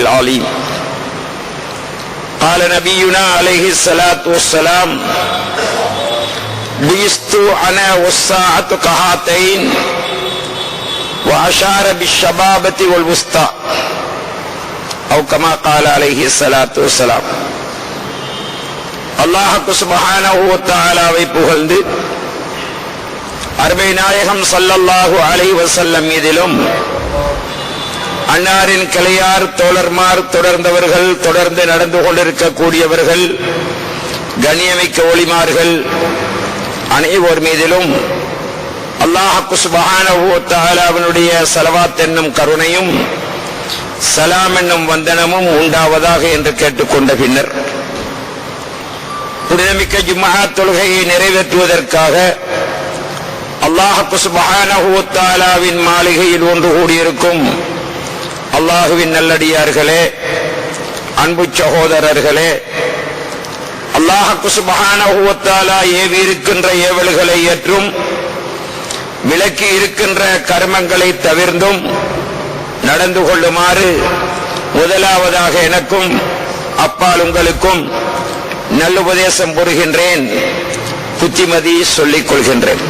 العليم. قال نبينا عليه الصلاة والسلام: بعثت أنا والساعة كهاتين، وأشار بالشبابة والوسطى، أو كما قال عليه الصلاة والسلام. அல்லாஹ் சுப்ஹானஹு வ தஆலாவை புகழ்ந்து அருமை நாயகம் ஸல்லல்லாஹு அலைஹி வஸல்லம் மீதிலும் அன்னாரின் கிளையார் தோழர்மார் தொடர்ந்தவர்கள் தொடர்ந்து நடந்து கொண்டிருக்கக்கூடியவர்கள் கண்ணியமிக்க ஒளிமார்கள் அனைவர் மீதிலும் அல்லாஹ் சுப்ஹானஹு வ தஆலாவினுடைய ஸலவாத் என்னும் கருணையும் சலாம் என்னும் வந்தனமும் உண்டாவதாக என்று கேட்டுக்கொண்ட பின்னர் புனிதமிக்க ஜும்ஆ தொழுகையை நிறைவேற்றுவதற்காக அல்லாஹ் சுப்ஹானஹு வ தஆலாவின் மாளிகையில் ஒன்று கூடியிருக்கும் அல்லாஹுவின் நல்லடியார்களே, அன்பு சகோதரர்களே, அல்லாஹ் சுப்ஹானஹு வ தஆலா ஏவி இருக்கின்ற ஏவல்களை ஏற்றும் விலக்கி இருக்கின்ற கர்மங்களை தவிர்த்தும் நடந்து கொள்ளுமாறு முதலாவதாக எனக்கும் அப்பால் உங்களுக்கும் நல்லுபதேசம் புரிகின்றேன், புத்திமதி சொல்லிக் கொள்கின்றேன்.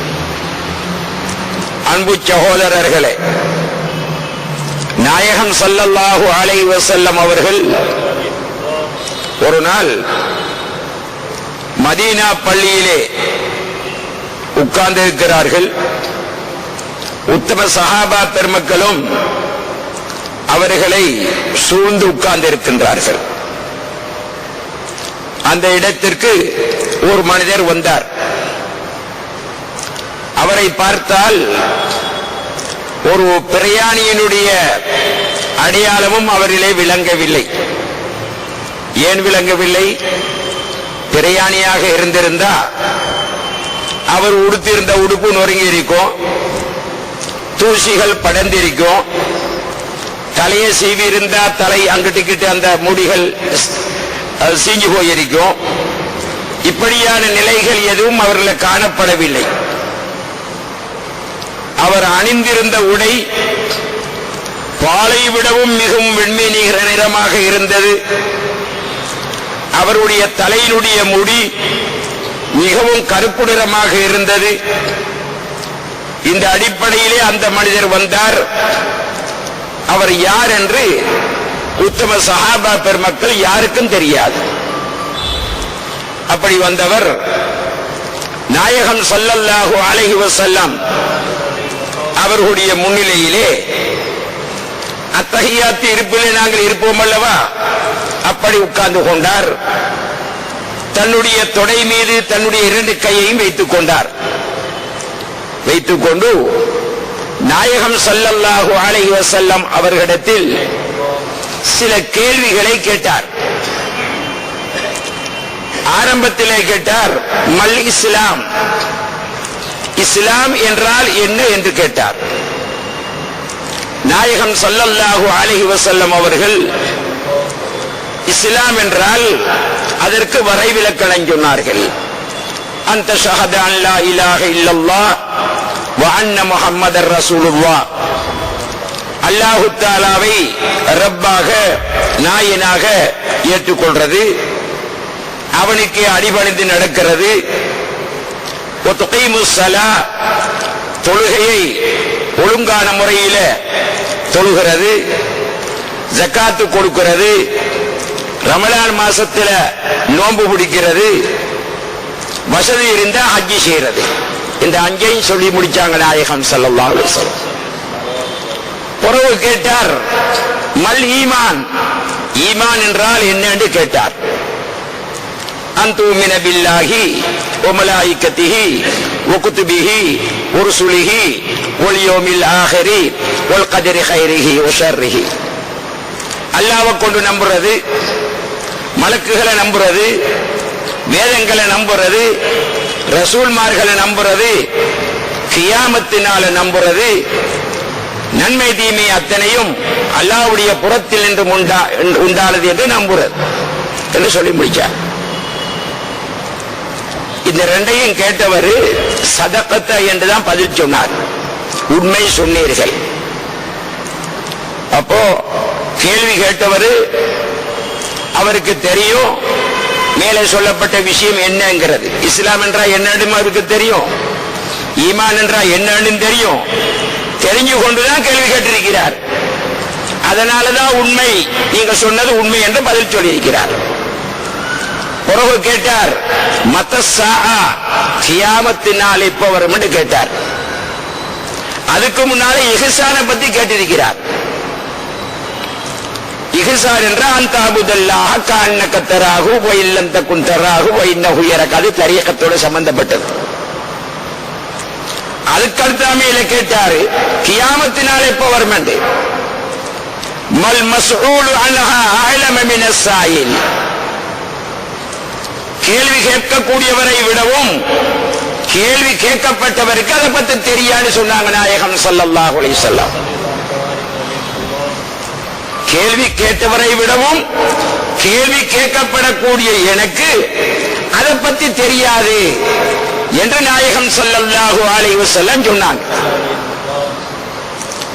அன்பு சகோதரர்களே, நாயகம் ஸல்லல்லாஹு அலைஹி வஸல்லம் அவர்கள் ஒரு நாள் மதீனா பள்ளியிலே உட்கார்ந்திருக்கிறார்கள். உத்தம சஹாபா பெருமக்களும் அவர்களை சூழ்ந்து உட்கார்ந்திருக்கின்றார்கள். அந்த இடத்திற்கு ஒரு மனிதர் வந்தார். அவரை பார்த்தால் ஒரு பிரயாணியினுடைய அடையாளமும் அவரிலே விளங்கவில்லை. ஏன் விளங்கவில்லை? பிரயாணியாக இருந்திருந்தா அவர் உடுத்திருந்த உடுப்பு நொறுங்கி இருக்கும், தூசிகள் படர்ந்திருக்கும், தலையை சீவி இருந்தா தலை அங்கிட்டு அந்த முடிகள் சீஞ்சு போயிருக்கும். இப்படியான நிலைகள் எதுவும் அவர்கள் காணப்படவில்லை. அவர் அணிந்திருந்த உடை பாலை விடவும் மிகவும் வெண்மை நிறமாக இருந்தது. அவருடைய தலையினுடைய முடி மிகவும் கருப்பு நிறமாக இருந்தது. இந்த அடிப்படையிலே அந்த மனிதர் வந்தார். அவர் யார் என்று உத்தம சஹாபா பெருமக்கள் யாருக்கும் தெரியாது. அப்படி வந்தவர் நாயகம் ஸல்லல்லாஹு அலைஹி வஸல்லம் அவர்களுடைய முன்னிலையிலே அத்தஹியாத்து இருப்பிலே நாங்கள் இருப்போம் அல்லவா, அப்படி உட்கார்ந்து கொண்டார். தன்னுடைய தொடை மீது தன்னுடைய இரண்டு கையையும் வைத்துக் கொண்டார். வைத்துக்கொண்டு நாயகம் ஸல்லல்லாஹு அலைஹி வஸல்லம் அவர்களிடத்தில் சில கேள்விகளை கேட்டார். ஆரம்பத்திலே கேட்டார், மல் இஸ்லாம், இஸ்லாம் என்றால் என்ன என்று கேட்டார். நாயகம் ஸல்லல்லாஹு அலைஹி வஸல்லம் அவர்கள் இஸ்லாம் என்றால் அதற்கு வரைவிலக்கணம் சொன்னார்கள். அந்த ஷஹத அன் லா இலாஹ இல்லல்லாஹ் வ அன்ன முஹம்மதர் ரசூலுல்லாஹ், அல்லாஹு தஆலாவை ரப்பாக நாயனாக ஏற்றுக்கொள்றது, அவனுக்கு அடிபணிந்து நடக்கிறது. தொழுகையை ஒழுங்கான முறையில் தொழுகிறது, ஜக்காத்து கொடுக்கிறது, ரமலான் மாசத்துல நோன்பு பிடிக்கிறது, வசதி இருந்தா ஹஜ்ஜி செய்யறது. இந்த அஞ்சையும் சொல்லி முடிச்சாங்க நாயகம் ஸல்லல்லாஹு அலைஹி வஸல்லம். பிறகு கேட்டார், மல் ஈமான், ஈமான் என்றால் என்ன என்று கேட்டார். அன்துமின பில்லாஹி வ மலாயிகத்திஹி வ குதுபிஹி வ ருசுலிஹி வல் யௌமில் ஆஹிரி வல் கத்ரி கைரிஹி வ ஷர்ரிஹி, அல்லாஹ்வை கொண்டு நம்புறது, மலக்குகளை நம்புறது, வேதங்களை நம்புறது, ரசூல்மார்களை நம்புறது, கியாமத்தினால நம்புறது, நன்மை தீமை அத்தனையும் அல்லாஹ்வுடைய புறத்தில் என்று உண்டானது என்று நம்புறது என்று சொல்லி முடிச்சார். இந்த ரெண்டையும் கேட்டவர் சதகத்த என்றுதான் பதில் சொன்னார். உண்மை சொன்னீர்கள். அப்போ கேள்வி கேட்டவர் அவருக்கு தெரியும் மேலே சொல்லப்பட்ட விஷயம் என்னங்கிறது. இஸ்லாம் என்றால் என்னன்னு அவருக்கு தெரியும், ஈமான் என்றால் என்னன்னு தெரியும். தெரிஞ்சு கொண்டுதான் கேள்வி கேட்டிருக்கிறார். அதனாலதான் உண்மை, நீங்க சொன்னது உண்மை என்று பதில் சொல்லியிருக்கிறார். பிறகு கேட்டார், மத்தஸ்ஸா கியாமத்தினால் எப்ப வரும் என்று கேட்டார். அதுக்கு முன்னாலே இஹ்சானை பத்தி கேட்டிருக்கிறார். இஹ்சான் என்றால் அன்தஅபுதல்லாஹ கஅன்னக தராஹு வ இல்லம் தகுன் தராஹு வ இன்னஹு யரக. அது தரீகத்தோட சம்பந்தப்பட்டது. அதுக்கு அடுத்தாமையில கேட்டாரு, கியாமத்தினால் எப்ப வரும் என்று. மல் மஸ்ஊலு அன்ஹா அஅலம மினஸ் ஸாயில். கேள்வி கேட்கக்கூடியவரை விடவும் கேள்வி கேட்கப்பட்டவருக்கு அதை பத்தி தெரியாது சொன்னாங்க நாயகம் ஸல்லல்லாஹு அலைஹி வஸல்லம். கேள்வி கேட்டவரை விடவும் கேள்வி கேட்கப்படக்கூடிய எனக்கு அதை பத்தி தெரியாது என்று நாயகம் ஸல்லல்லாஹு அலைஹி வஸல்லம் சொன்னாங்க.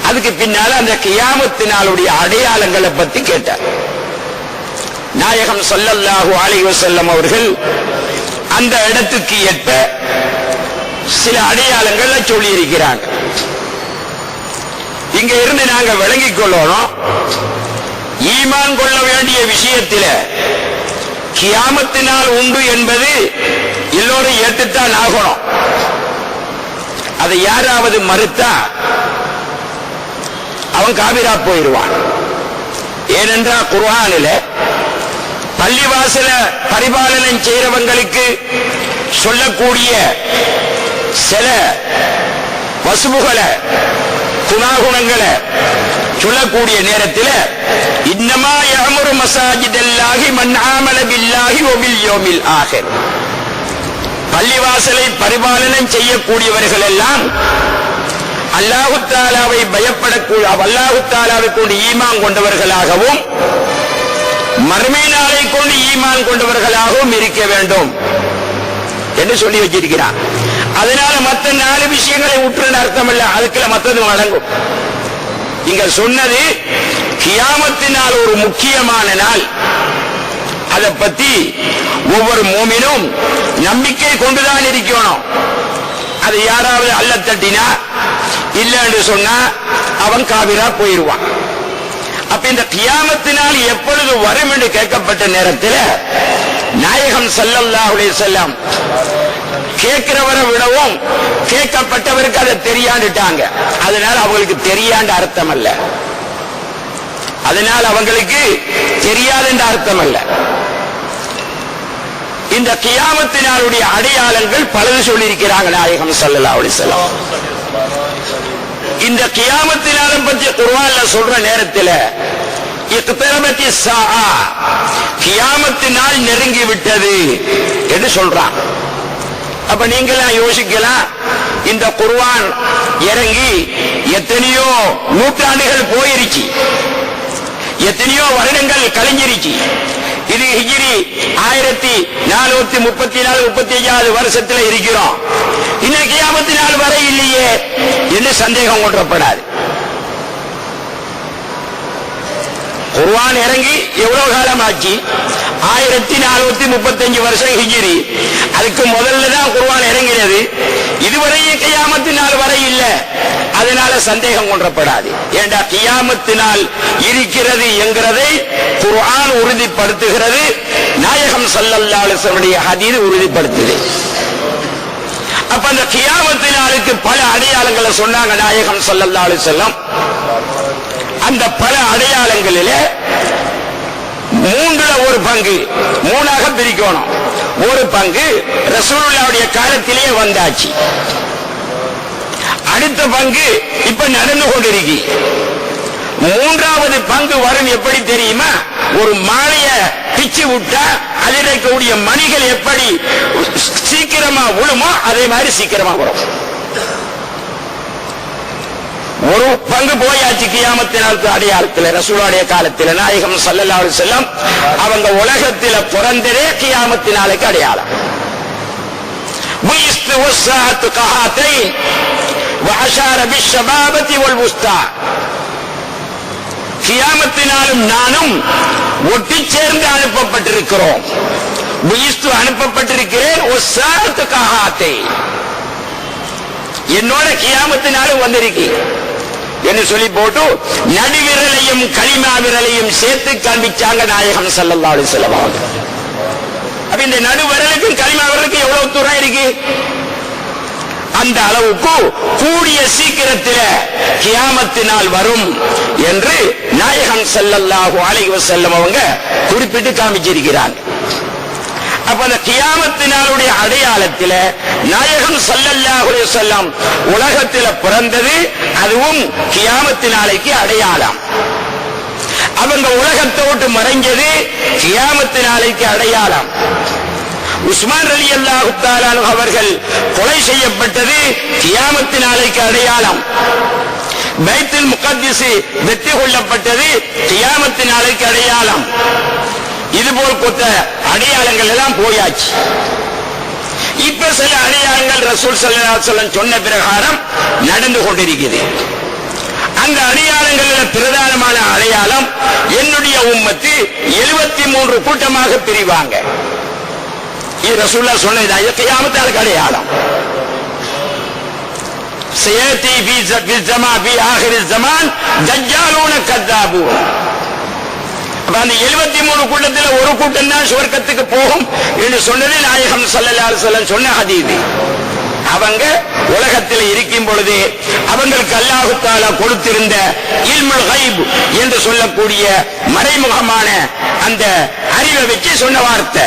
அதுக்கு பின்னால அந்த கியாமத்தினாலுடைய அடையாளங்களை பத்தி கேட்டார். நாயகம் ஸல்லல்லாஹு அலைஹி வஸல்லம் அவர்கள் அந்த இடத்துக்கு ஏற்ப சில அடையாளங்களை சொல்லி இருக்கிறாங்க. இங்க இருந்து நாங்க விளங்கிக் கொள்ளணும், ஈமான் கொள்ள வேண்டிய விஷயத்தில் கியாமத்தினால் உண்டு என்பது எல்லோரும் ஏற்றுத்தான் ஆகணும். அதை யாராவது மறுத்தா அவன் காபிரா போயிடுவான். ஏனென்றால் குர்ஆனில பள்ளிவாசல பரிபாலனம் செய்யறவங்களுக்கு சொல்லக்கூடிய சில வசுபுகளை குணாகுணங்களை சொல்லக்கூடிய நேரத்தில் இன்னமா யஅமுரு மஸாஜிதல்லாஹி மன் ஆமன பில்லாஹி வ பில் யௌமில் ஆகிர். பள்ளிவாசலை பரிபாலனம் செய்யக்கூடியவர்கள் எல்லாம் அல்லாஹு தஆலாவை பயப்படக்கூடிய, அல்லாஹு தஆலாவை கொண்டு ஈமான் கொண்டவர்களாகவும் மறுமை நாளை கொண்டு ஈமான் கொண்டவர்களாகவும் இருக்க வேண்டும் என்று சொல்லி வச்சிருக்கிறான். அதனால மற்ற 4 விஷயங்களை உற்று அர்த்தம் இல்ல, அதுக்குள்ள மற்றது அடங்கும். இங்க சொன்னது கியாமத்தினால் ஒரு முக்கியமான நாள். அதை பத்தி ஒவ்வொரு மூமினும் நம்பிக்கை கொண்டுதான் இருக்கணும். அது யாராவது அல்ல தட்டினா இல்ல என்று சொன்னா அவன் காபிரா போயிடுவான். அப்ப இந்த கியாமத்தினால் எப்பொழுது வரும் என்று கேட்கப்பட்ட நேரத்தில் நாயகம் ஸல்லல்லாஹு அலைஹி வஸல்லம் கேட்கிறவரை விடவும் கேட்கப்பட்டவருக்கு அதை தெரியாண்டுட்டாங்க. அதனால அவங்களுக்கு தெரியாண்ட அர்த்தம் அல்ல, அதனால் அவங்களுக்கு தெரியாத அர்த்தம் அல்ல. இந்த கியாமத்தினாலுடைய அடையாளங்கள் பலது சொல்லியிருக்கிறாங்க நாயகம் ஸல்லல்லாஹு அலைஹி வஸல்லம். இந்த கியாமத்தினாலும் பற்றி குர்ஆன்ல சொல்ற நேரத்தில் இக்தரபத்தி ஸாஆ, கியாமத்தினால் நெருங்கி விட்டது என்று சொல்றான். அப்ப நீங்களாம் யோசிக்கலாம், இந்த குர்ஆன் இறங்கி எத்தனையோ நூற்றாண்டுகள் போயிருச்சு, எத்தனையோ வருடங்கள் கழிஞ்சிருச்சு. இது ஹிஜ்ரி 1434-35 வருஷத்தில் இருக்கிறோம். இன்னும் கியாமத்தினால் வரை இல்லையே என்று சந்தேகம் கொண்டப்படாது. குர்ஆன் இறங்கி எவ்வளவு காலம் ஆச்சு? 1435 வருஷம் ஹிஜ்ரி. அதுக்கு முதல்ல தான் குர்ஆன் இறங்கினது. இதுவரையும் கியாமத்தினால் வரை இல்லை, அதனால சந்தேகம் கொண்டப்படாது. ஏண்டா கியாமத்தினால் இருக்கிறது என்கிறதை குர்ஆன் உறுதிப்படுத்துகிறது, நாயகம் ஸல்லல்லாஹு அலைஹி வஸல்லம் ஹதீஸ் உறுதிப்படுத்துது. அப்ப அந்த கியாமத்தினாலுக்கு பல அடையாளங்களை சொன்னாங்க நாயகம் ஸல்லல்லாஹு அலைஹி வஸல்லம். அந்த பல அடையாளங்களிலே மூன்றுல ஒரு பங்கு, மூணாக பிரிக்கணும். ஒரு பங்கு ரசூலுல்லாஹ்வுடைய காலத்திலே வந்தாச்சு, அடுத்த பங்கு இப்ப நடந்து கொண்டிருக்கு, மூன்றாவது பங்கு வரும். எப்படி தெரியுமா? ஒரு மாலைய பிச்சு விட்டா அதில் இருக்கக்கூடிய மணிகள் எப்படி சீக்கிரமா விழுமோ அதே மாதிரி சீக்கிரமா வரும். ஒரு பங்கு போயாச்சு கியாமத்தினால் அடையாளத்தில். ரசூலுடைய காலத்தில் நாயகம் ஸல்லல்லாஹு அலைஹி வஸல்லம் அவங்க உலகத்தில் பிறந்ததே கியாமத்தினாலுக்கு அடையாளம். புயிஸ்து வஸ்ஸாஅத்து கஹாத்தைன் வஅஷார பிஷ்ஷபாபத்தி வல்வுஸ்தா. கியாமத்தினாலும் நானும் ஒட்டி சேர்ந்து அனுப்பப்பட்டிருக்கிறோம். அனுப்பப்பட்டிருக்கிறேன். என்னோட கியாமத்தினாலும் வந்திருக்கு என்று சொல்லி போட்டு நடுவிரலையும் கலிமா விரலையும் சேர்த்து காண்பிச்சாங்க நாயகம் ஸல்லல்லாஹு அலைஹி வஸல்லம். அப்ப இந்த நடுவிரலுக்கும் கலிமா விரலுக்கும் எவ்வளவு தூரம் இருக்கு? அந்த அளவுக்கு கூடிய சீக்கிரத்தில் கியாமத்தினால் வரும் என்று நாயகம் ஸல்லல்லாஹு அலைஹி வஸல்லம் அவங்க குறிப்பிட்டு காமிச்சிருக்கிறார். அப்ப அந்த கியாமத்தினாலுடைய அடையாளத்தில் நாயகம் ஸல்லல்லாஹு அலைஹி வஸல்லம் உலகத்தில் பிறந்தது, அதுவும் கியாமத்தினாலைக்கு அடையாளம். அவங்க உலகத்தை விட்டு மறைஞ்சது கியாமத்தினாலைக்கு அடையாளம். உஸ்மான் ரலியல்லாஹு தஆலா அவர்கள் கொலை செய்யப்பட்டது கியாமத்தினாலைக்கு அடையாளம். பைத்துல் முகத்தஸ் வெற்றி கொள்ளப்பட்டது கியாமத்தினாலைக்கு அடையாளம். இதுபோல் கொத்த அடையாளங்கள் எல்லாம் போயாச்சு. இப்ப சில அடையாளங்கள் ரசூல் ஸல்லல்லாஹு அலைஹி வஸல்லம் சொன்ன பிரகாரம் நடந்து கொண்டிருக்கிறது. அந்த அடையாளங்களில் பிரதானமான அடையாளம், என்னுடைய உம்மத்து 73 கூட்டமாக பிரிவாங்க. இது ரசூலுல்லாஹ் சொன்னது கியாமத்துக்கு அடையாளம். சயதி ஃபீ ஆகிர் ஸமான் தஜ்ஜாலூன கذாபூன். அந்த 73 கூட்டத்தில் ஒரு கூட்டம் தான் சுவர்க்கத்துக்கு போகும் என்று சொன்னது நாயகம் ஸல்லல்லாஹு அலைஹி வஸல்லம் சொன்ன ஹதீஸ். அவங்க உலகத்தில் இருக்கும் பொழுது அவங்களுக்கு அல்லாஹ் தஆலா கொடுத்திருந்த இல்முல் கைப் என்று சொல்லக்கூடிய மறைமுகமான அந்த அறிவை வச்சு சொன்ன வார்த்தை.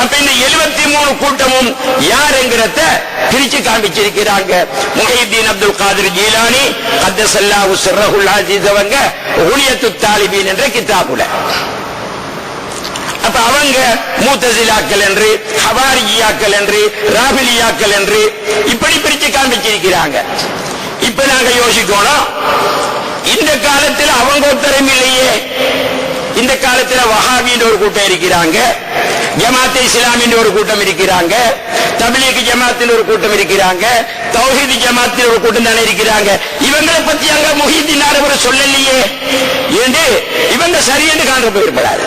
அப்ப இந்த 73 கூட்டமும் யார் என்கிறத பிரிச்சு காண்பிச்சிருக்கிறாங்க. முஹைதீன் அப்துல் காதிர் ஜீலானி கத்தஸல்லாஹு சிர்ரஹுல் அஸீஸ் அவங்க உலியத்துத் தாலிபீன் என்ற கிதாபுல. அப்ப அவங்க முத்தஸிலாக்கள் என்று, ஹவாரிஜியாக்கள் என்று, ராபிலியாக்கள் என்று இப்படி பிரிச்சு காண்பிச்சிருக்கிறாங்க. இப்ப நாங்க யோசிக்கணும், இந்த காலத்தில் அவங்க ஒருத்தரும் இல்லையே. இந்த காலத்தில் வஹாபின்ற ஒரு கூட்டம் இருக்கிறாங்க, ஜமாத் இஸ்லாமின் ஒரு கூட்டம் இருக்கிறாங்க, தப்லீக் ஜமாத்தின் ஒரு கூட்டம் இருக்கிறாங்க, தௌஹீத் ஜமாத்தின் ஒரு கூட்டம் தானே இருக்கிறாங்க. இவங்களை பத்தி அங்க முஹிதீன் அவர் சொல்லலையே என்று இவங்க சரியென்று காண போகப்படாது,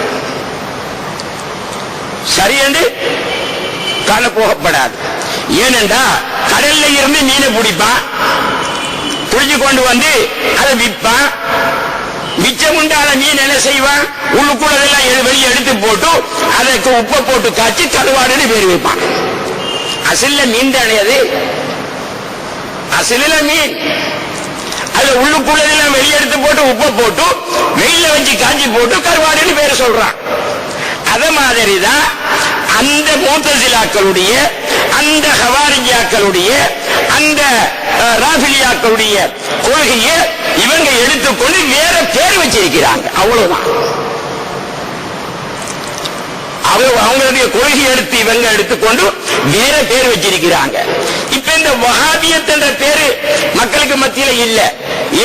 சரியென்று காண போகப்படாது. ஏனென்றா கடல்ல இருந்து மீனை பிடிப்பான், புடிச்சு கொண்டு வந்து அதை விற்பான். மிச்சம் உண்டான மீன் என்ன செய்வான், உள்ளுக்குள்ளதெல்லாம் வெளியே எடுத்து போட்டு அதற்கு உப்பை போட்டு காய்ச்சி கருவாடுன்னு பேர் வைப்பான். அசில மீன் தானே அது, அசில மீன். அது உள்ளுக்குள்ளதெல்லாம் வெளியே எடுத்து போட்டு உப்பை போட்டு வெயில வச்சு காய்ச்சி போட்டு கருவாடுன்னு பேர் சொல்றான். அத மாதிரிதான் அந்த முத்தஸிலாக்களுடைய, அந்த ஹவாரிஜியாக்களுடைய, அந்த ராஃபிலியாக்களுடைய கொள்கையை இவங்க எடுத்துக்கொண்டு வேற பேர் வச்சிருக்கிறாங்க. அவ்வளவுதான். அவங்களுடைய கொள்கை எடுத்து இவங்க எடுத்துக்கொண்டு வேற பேர் வச்சிருக்கிறாங்க. இப்ப இந்த வஹாபியத் என்ற பேரு மக்களுக்கு மத்தியில இல்ல.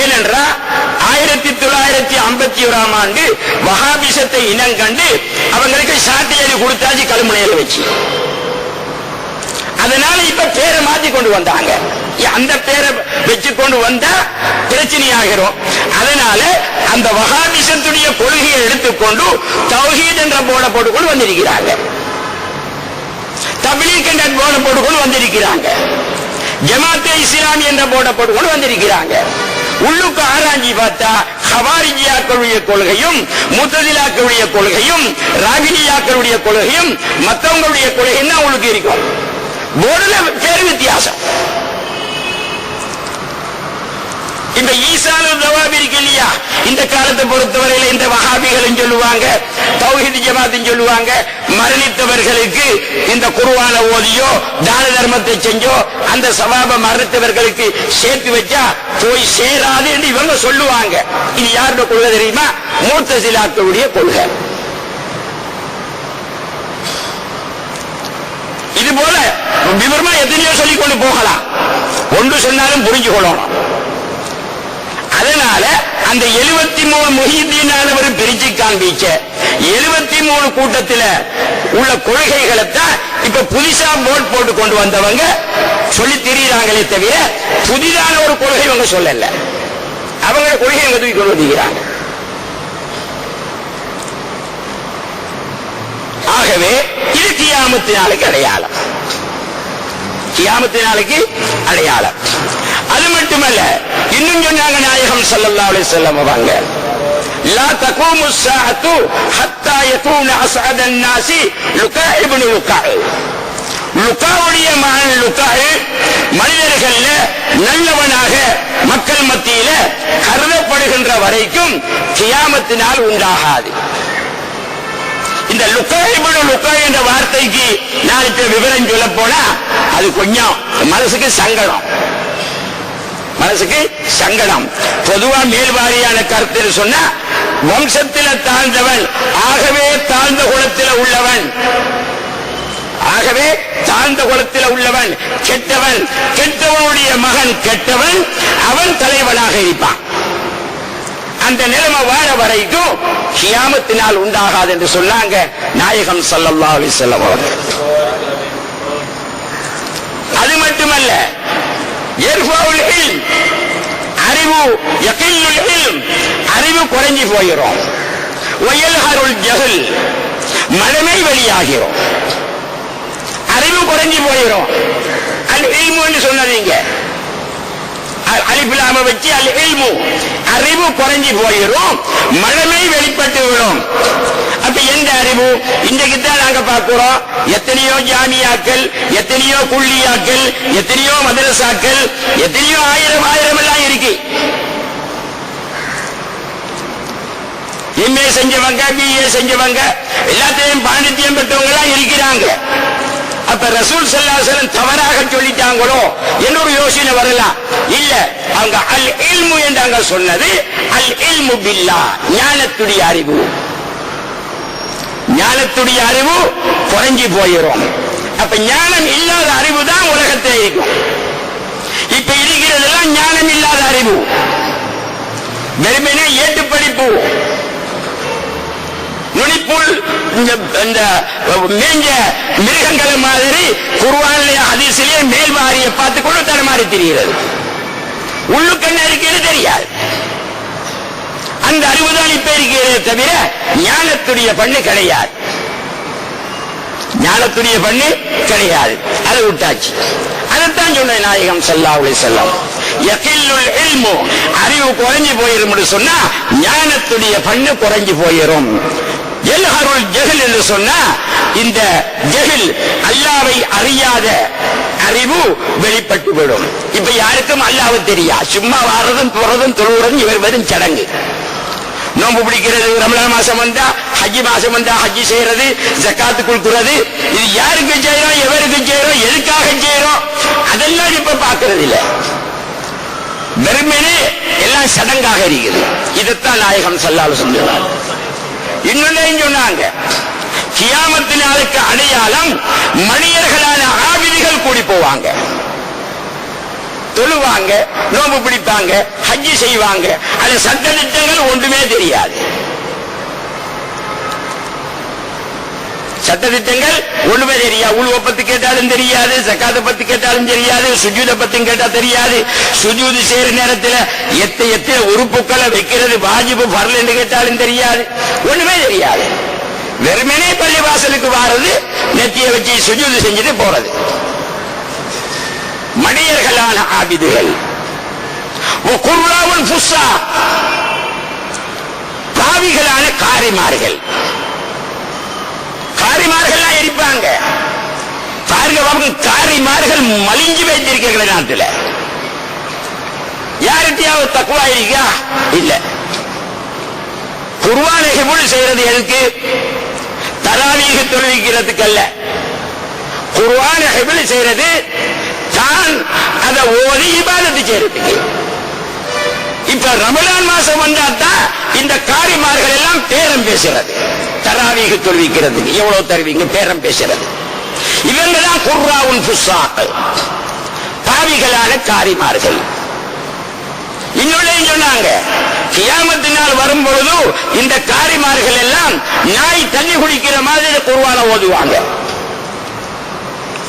ஏனென்றா 1951ஆம் ஆண்டு வஹாபிசத்தை இனங்கண்டு அவங்களுக்கு சாட்டியல் கொடுத்தாச்சு கல்முனையில வச்சு. அதனால இப்ப பேரை மாத்தி கொண்டு வந்தாங்க. அந்த பேரை வச்சு கொண்டு வந்தா பிரச்சனையாகிறோம். அதனால அந்த வஹாபிசத்துடைய கொள்கையை எடுத்துக்கொண்டு தௌஹீத் என்ற போர்டை போட்டுக்கொண்டு வந்திருக்கிறாங்க, தப்லீக் என்ற போர்டை போட்டுக்கொண்டு வந்திருக்கிறாங்க, ஜமாத் இஸ்லாமி என்ற போர்டை போட்டுக்கொண்டு வந்திருக்கிறாங்க. உள்ளுக்கு ஆராய்ச்சி பார்த்தா ஹவாரிஜியாக்களுடைய கொள்கையும், முத்தஸிலாக்களுடைய கொள்கையும், ராபிலியாக்களுடைய கொள்கையும், மற்றவங்களுடைய கொள்கையும் தான் உங்களுக்கு இருக்கும். போர்டுல பேர் வித்தியாசம். இந்த ஈசானு தவாபி இருக்கு இல்லையா, இந்த காலத்தை பொறுத்தவரையில் இந்த வஹாபிகளும் சொல்லுவாங்க, தௌஹீத் ஜமாத்தும் சொல்லுவாங்க, மரணித்தவர்களுக்கு இந்த குர்ஆன ஓதியோ தான தர்மத்தை செஞ்சோ அந்த சவாப மரணித்தவர்களுக்கு சேர்த்து வச்சா போய் சேராது என்று இவங்க சொல்லுவாங்க. இது யாருடைய கொள்கை தெரியுமா? முத்தஸிலாக்களுடைய கொள்கை. இது போல விவரமா எத்தனையோ சொல்லிக் கொண்டு போகலாம், ஒன்று சொன்னாலும் புரிஞ்சு கொள்ளணும். அதனால அந்த 73 முஹிதீனானவர் பிரிச்சு காண்பிச்ச 73 கூட்டத்தில் உள்ள கொள்கைகளை தான் இப்ப புதுசா போர்ட் போட்டு கொண்டு வந்தவங்க சொல்லி திரியிறாங்களே தவிர புதிதான ஒரு கொள்கை அவங்க சொல்லல. அவங்க கொள்கை தூக்கி கொண்டு வந்திருக்கிறாங்க. ஆகவே இது கியாமத்து நாளுக்கு அடையாளம், கியாமத்து நாளுக்கு அடையாளம். அது மட்டுமல்ல, இன்னும் சொன்னாங்க நாயகம் ஸல்லல்லாஹு அலைஹி வஸல்லம் அவங்க, லா தகூமு ஸாஅத்து ஹத்தா யகூன அஸ்அதன் நாஸி லுகா இப்னு லுகா. லுகாவுடைய மகன் லுகா மனிதர்கள்ல நல்லவனாக மக்கள் மத்தியில கருதப்படுகின்ற வரைக்கும் கியாமத்து நாள் உண்டாகாது. இந்த லுகா இப்னு லுகா என்ற வார்த்தைக்கு நான் இப்ப விவரம் சொல்ல போனா அது கொஞ்சம் மனசுக்கு சங்கடம், மனசுக்கு சங்கடம். பொதுவா மேல்வாரியான கருத்து சொன்னா வம்சத்தில தாழ்ந்தவன், ஆகவே தாழ்ந்த குலத்தில உள்ளவன், ஆகவே தாழ்ந்த குலத்தில் உள்ளவன் கெட்டவன், கெட்டவனுடைய மகன் கெட்டவன், அவன் தலைவனாக இருப்பான். அந்த நிலைமை வாழ வரைக்கும் கியாமத்தினால் உண்டாகாது என்று சொன்னாங்க நாயகம் ஸல்லல்லாஹு அலைஹி வஸல்லம் அவர்கள். அது மட்டுமல்ல, யர்ஃபஉல் இல்ம், அறிவு, யகில்லுல் இல்ம், அறிவு குறைஞ்சி போயிடும். வயல்ஹருல் ஜஹல், மடமை வெளியாகிறோம், அறிவு குறைஞ்சி போயிடும். அல் இல்முன்னு சொன்னதீங்க, அலிஃப் லாம் வச்சு அல் இல்மு, அறிவு குறைஞ்சி போயிடும், மடமை வெளிப்பட்டு விடும். அப்ப எந்த அறிவு? இன்றைக்கு தான் நாங்க பார்க்கிறோம், எத்தனையோ ஜாமியாக்கள், எத்தனையோ குள்ளியாக்கள், எத்தனையோ மதரசாக்கள், எத்தனையோ ஆயிரம் ஆயிரம் எல்லாம் இருக்கு. எம்ஏ செஞ்சவங்க, பிஏ செஞ்சவங்க, எல்லாத்தையும் பாண்டித்யம் பெற்றவங்க எல்லாம் இருக்கிறாங்க. அப்ப ரசூல் ஸல்லல்லாஹு அலைஹி வஸல்லம் தவறாக சொல்லிட்டாங்களோ என்ன ஒரு யோசனை வரலாம். இல்ல, அவங்க அல் இல்மு என்றாங்க சொன்னது அல் இல்மு பில்லாஹ், ஞானத்துடைய அறிவு. ஞானத்துடைய அறிவு குறைஞ்சி போயிடும். அப்ப ஞானம் இல்லாத அறிவு தான் உலகத்தில் இருக்கும். இப்ப இருக்கிறதெல்லாம் ஞானம் இல்லாத அறிவு, வெறுமனே ஏட்டு படிப்பு, நுனிப்புள் இந்த மேஞ்ச மிருகங்கள் மாதிரி குர்ஆனிலே ஹதீஸிலே மேல்வாரியை பார்த்து கொண்டு தரமாறி தெரிகிறது. உள்ளுக்கண்ண இருக்கிறது தெரியாது. அந்த அறிவுதான் இப்ப இருக்கிறதே தவிர ஞானத்துடைய பண்ணு கிடையாது, ஞானத்துடைய பண்ணு கிடையாது. அதை விட்டாச்சு. அதைத்தான் சொன்ன நாயகம் ஸல்லல்லாஹு அலைஹி வஸல்லம், யகில்லுல் இல்மு, அறிவு குறைஞ்சி போயிரும் சொன்னா ஞானத்துடைய பண்ணு குறைஞ்சி போயிரும். யல்ஹருல் ஜஹல் என்று சொன்னா இந்த ஜஹல், அல்லாஹ்வை அறியாத அறிவு வெளிப்பட்டு விடும். இப்ப யாருக்கும் அல்லாஹ்வை தெரியா, சும்மா வாரதும் போறதும் தொழுவதும் இவர் வெறும் சடங்கு. நோன்பு பிடிக்கிறது, ரமலான் மாசம் வந்தா, ஹஜ்ஜி மாசம் வந்தா ஹஜ்ஜி செய்யறது, ஜக்காத்து கொடுக்கிறது, இது யாருக்கு செய்யறோம், எவருக்கு செய்யறோம், எதுக்காக செய்யறோம், அதெல்லாம் இப்ப பார்க்கறது இல்ல. வெறுமனே எல்லாம் சடங்காக இருக்குது. இதைத்தான் நாயகம் ஸல்லல்லாஹு அலைஹி வஸல்லம் சொன்னார். இன்னொன்னையும் சொன்னாங்க, கியாமத்து நாளுக்கு அடையாளம் மனிதர்களான ஆபிதிகள் கூடி போவாங்க, தொழுவாங்க, நோம்பு பிடிப்பாங்க, ஹஜ்ஜி செய்வாங்க, அது சட்ட திட்டங்கள் ஒன்றுமே தெரியாது. சட்ட திட்டங்கள் ஒண்ணுமே தெரியாது. உள்வ பத்தி கேட்டாலும் தெரியாது, ஜக்காத்தை பத்தி கேட்டாலும் தெரியாது, சுஜூத பத்தி கேட்டா தெரியாது. சுஜூது செய்யற நேரத்தில் எத்தனை உறுப்புக்களை வைக்கிறது வாஜிபு ஃபர்ல் என்று கேட்டாலும் தெரியாது, ஒண்ணுமே தெரியாது. வெறுமனே பள்ளி வாசலுக்கு வாரது, நெத்தியை வச்சு சுஜூது செஞ்சுட்டு போறது. மனிதர்களான ஆபிதுகள், குர்ராவுல் ஃபுஸ்ஸா, பாவிகளான காரிமார்கள். காரிமார்கள் இருப்பாங்க பாருங்க, காரிமார்கள் மலிஞ்சு வைத்திருக்கிற நாட்டில் யார்கிட்டயாவது தக்குவா இருக்கா? இல்ல. குர்ஆனை ஹிஃப்ல் செய்யறது எதுக்கு? தராவீஹ் தொழுவிக்கிறதுக்கு அல்ல. குர்ஆனை ஹிஃப்ல் செய்யறது தான் அதை ஓதி இபாதத்து செய்யறதுக்கு. இப்ப ரமலான் மாசம் வந்தாதான் இந்த காரிமார்கள் எல்லாம் பேரம் பேசுறது, தராவீஹ் தொழுவிக்கிறதுக்கு எவ்வளவு தருவீங்க பேரம் பேசுறது. இவங்க தான் குர்ராவுல் ஃபுஸ்ஸாக், பாவிகளான காரிமார்கள். இன்னொன்னையும் சொன்னாங்க, கியாமத்து நாள் வரும் பொழுது இந்த காரிமார்கள் எல்லாம் நாய் தண்ணி குடிக்கிற மாதிரி குர்ஆனை ஓதுவாங்க.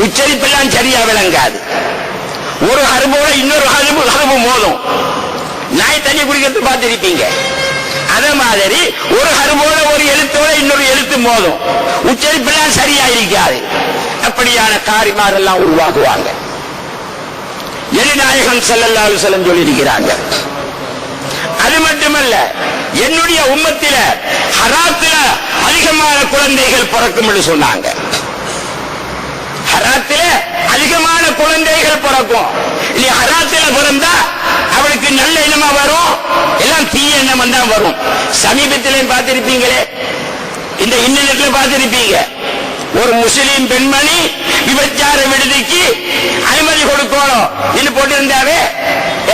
உச்சரிப்பெல்லாம் சரியா விளங்காது. ஒரு ஹர்போட இன்னொரு ஹர்பு மோதும். நாய் தண்ணி குடிக்கிறது பார்த்திருப்பீங்க. அதே மாதிரி ஒரு ஹர்போட ஒரு எழுத்தோட இன்னொரு எழுத்து மட்டும் போதும், உச்சரிப்பெல்லாம் சரியா இருக்காது. அப்படியான காரிமாரெல்லாம் உருவாக்குவாங்க. நபிநாயகம் ஸல்லல்லாஹு அலைஹி வஸல்லம் சொல்லி இருக்கிறாங்க. அது மட்டுமல்ல, என்னுடைய உம்மத்தில ஹராத்தில அதிகமான குழந்தைகள் பிறக்கும் என்று சொன்னாங்க. ஹராத்தில அதிகமான குழந்தைகள் பிறக்கும். இல்ல ஹராத்தில பிறந்தா அவளுக்கு நல்ல எண்ணமா வரும், எல்லாம் தீய எண்ணம் தான் வரும். சமீபத்திலே பார்த்திருப்பீங்களே, இந்த இன்டர்நெட்ல பார்த்திருப்பீங்க, ஒரு முஸ்லிம் பெண்மணி விபச்சார விடுதிக்கு அனுமதி கொடுக்கணும் என்று போட்டிருந்தாவே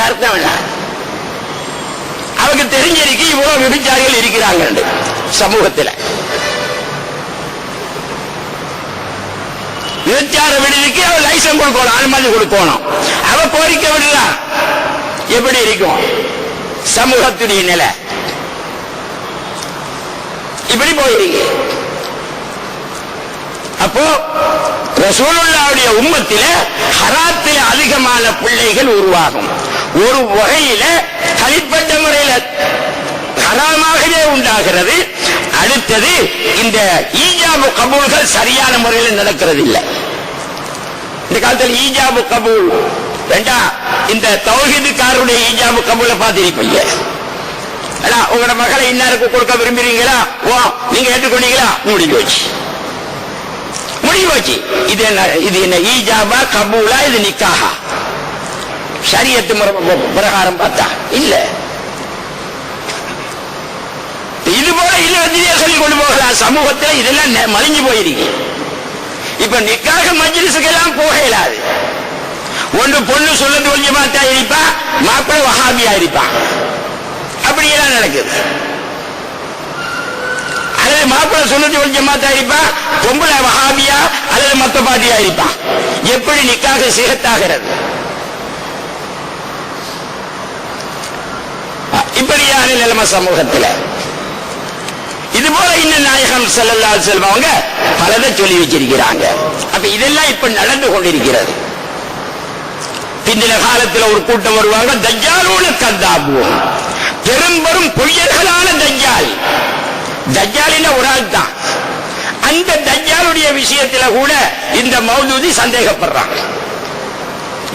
அர்த்தம் என்ன? அவருக்கு தெரிஞ்சிருக்கு இவ்வளவு விபச்சாரிகள் இருக்கிறாங்க சமூகத்தில். விபச்சார விடுதிக்கு அவர் லைசன்ஸ் கொடுக்கணும், அனுமதி கொடுக்கணும். அவ கோரிக்கை விடுறா, எப்படி இருக்கும் சமூகத்துடைய நிலை? இப்படி போயிருக்கு. அப்போ ரசூலுல்லாஹ்வுடைய உம்மத்தில ஹராத்தில அதிகமான பிள்ளைகள் உருவாகும். ஒரு வகையில தனிப்பட்ட முறையில் ஹராமாகவே உண்டாகிறது. அடுத்தது, இந்த ஈஜாபு கபூல்கள் சரியான முறையில் நடக்கிறது இல்லை. இந்த காலத்தில் ஈஜாபு கபூல் வேண்டா, இந்த தௌஹீதுக்காரருடைய ஈஜாபு கபூலை பார்த்திருப்பீங்க. உங்களோட மகளை இன்னாருக்கு கொடுக்க விரும்புறீங்களா? ஓ, நீங்க ஏற்றுக்கொண்டீங்களா? முடிஞ்சு வச்சு முடிவு வச்சு. இது என்ன ஈஜாபா கபூலா? இது நிக்காஹா? ஷரியத்து பிரகாரம் பார்த்தா இல்ல. இது போல இல்ல சொல்லி கொண்டு போகலாம். சமூகத்தில் இதெல்லாம் மலிஞ்சு போயிருக்கு. இப்ப நிக்காக மஜ்லிஸுக்கு எல்லாம் போக இயலாது. ஒன்று பொண்ணு சொல்லது கொஞ்சம் மாத்தா இருப்பா, மாப்பிள்ளை வஹாபியா இருப்பான். அப்படியெல்லாம் நடக்குது. அல்லது மாப்பிள்ளை சொல்லது கொஞ்சம் மாத்தா இருப்பான், பொம்பளை வஹாபியா அல்லது மத்த பாட்டியா இருப்பான். எப்படி நிக்காக சிகத்தாகிறது? இப்படியான நிலைமை சமூகத்தில். இது போல இன்னும் நாயகம் ஸல்லல்லாஹு அலைஹி வஸல்லம் அவங்க பலதை சொல்லி வச்சிருக்கிறாங்க. அப்ப இதெல்லாம் இப்ப நடந்து கொண்டிருக்கிறது. பிந்தின காலத்தில் ஒரு கூட்டம் வருவாங்க, தஜ்ஜாலூன கத்தாபூன், பெரும்பெரும் பொய்யர்களான தஜ்ஜால். தஜ்ஜாலில ஒரு ஆள் தான். அந்த தஜ்ஜாலுடைய விஷயத்தில் கூட இந்த மௌதூதி சந்தேகப்படுறான்.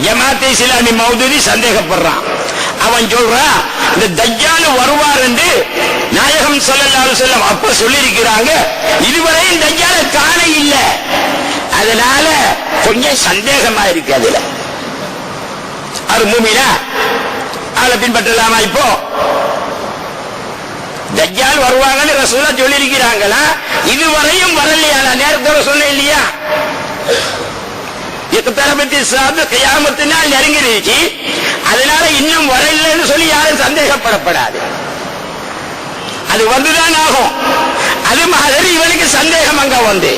ஜமாஅத் இஸ்லாமி மௌதூதி சந்தேகப்படுறான். அவன் சொல்றான், இந்த தஜ்ஜால் வருவார் என்று நாயகம் ஸல்லல்லாஹு அலைஹி வஸல்லம் அப்ப சொல்லி இருக்கிறாங்க. இதுவரையும் தஜ்ஜால காண இல்ல, அதனால கொஞ்சம் சந்தேகமா இருக்கு. அதுல அது மூமினா அவளை பின்பற்றலாமா? இப்போ தஜ்ஜால் வருவாங்கன்னு ரசூலா சொல்லி இருக்கிறாங்களா? இதுவரையும் வரலையா? நான் நேரத்தோட சொன்னேன் இல்லையா? கியாமத்தினால் நெருங்கிருச்சு, அதனால இன்னும் வரலன்னு சொல்லி யாரும் சந்தேகப்படப்படாது. அது வந்துதான் ஆகும். அது மாதிரி இவனுக்கு சந்தேகம் அங்க வந்து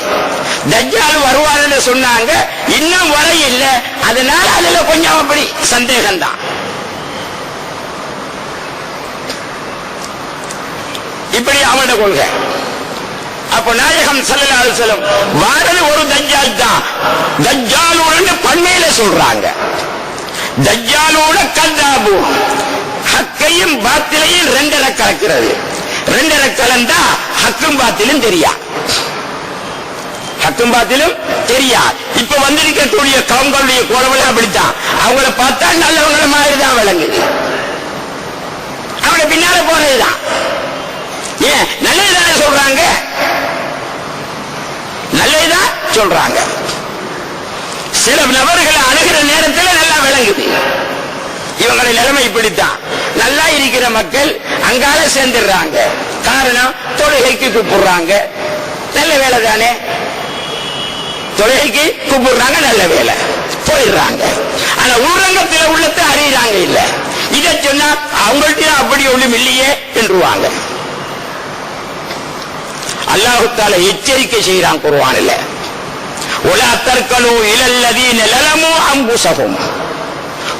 தஜ்ஜால் வருவாருன்னு சொன்னாங்க, இன்னும் வர இல்லை, அதனால அதுல கொஞ்சம் அப்படி சந்தேகம் தான். இப்படி அவனோட கொள்கை. அப்ப நாயகம் ஸல்லல்லாஹு அலைஹி வஸல்லம் வாரது ஒரு தஜ்ஜால் தான். தஜ்ஜாலோட பன்மையில சொல்றாங்க, தஜ்ஜாலோட கல்லாபு, ஹக்கையும் பாத்திலையும் ரெண்டரை கலக்கிறது. ரெண்டரை கலந்தா ஹக்கும் பாத்திலும் தெரியா, ஹக்கும் பாத்திலும் தெரியா. இப்ப வந்திருக்கக்கூடிய கவுங்களுடைய குறவலை அப்படித்தான். அவங்கள பார்த்தா நல்லவங்கள மாதிரி தான் விளங்குது, அவங்க பின்னால போறதுதான். ஏன் நல்லதுதானே சொல்றாங்க, நல்லதுதான் சொல்றாங்க. சில நபர்களை அணுகிற நேரத்தில் நல்லா விளங்குது. இவங்களுடைய நிலைமை இப்படித்தான். நல்லா இருக்கிற மக்கள் அங்கால சேர்ந்துடுறாங்க. காரணம், தொழுகைக்கு கூப்பிடுறாங்க, நல்ல வேலை தானே. தொழுகைக்கு கூப்பிடுறாங்க, நல்ல வேலை, போயிடுறாங்க. ஆனா ஊரங்கத்தில் உள்ளத்தை அறியறாங்க இல்ல. இதை சொன்னா அவங்கள்ட்ட அப்படி ஒண்ணும் இல்லையே என்றுவாங்க. அல்லாஹ் தஆலா எச்சரிக்கை செய்கிறான் குர்ஆனில், வலா தர்கனு இலல்லதீன லலமு அன்ஃபுஸஹும்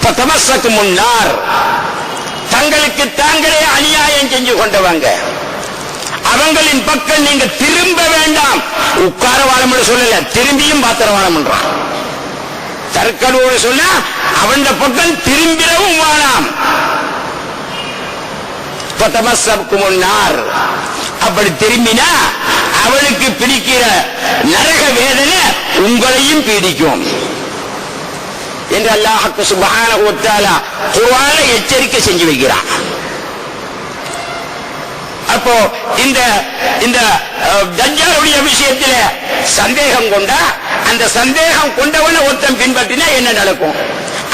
ஃபதமஸ்ஸகுமுன் நார். தங்களுக்கு தாங்களே அநியாயம் செஞ்சு கொண்டவங்க, அவங்களின் பக்கம் நீங்க திரும்ப வேண்டாம். உட்கார வாழம் சொல்லல, திரும்பியும் பாத்திரவாளம் பண்றான். தர்கனு சொன்னா அவன் பக்கம் திரும்பிடவும் வாழாம். ஃபதமஸ்ஸகுமுன் நார், அப்படி திரும்பினா அவளுக்கு உங்களையும் பீடிக்கும் என்று அல்லாஹ் சுப்ஹானஹு வ தஆலா குர்ஆனை எச்சரிக்கை செஞ்சு வைக்கிறான். அப்போ இந்த இந்த தஜ்ஜாலுடைய விஷயத்துல சந்தேகம் கொண்டா அந்த சந்தேகம் கொண்டவனை ஒருத்தன் பின்பற்றினா என்ன நடக்கும்?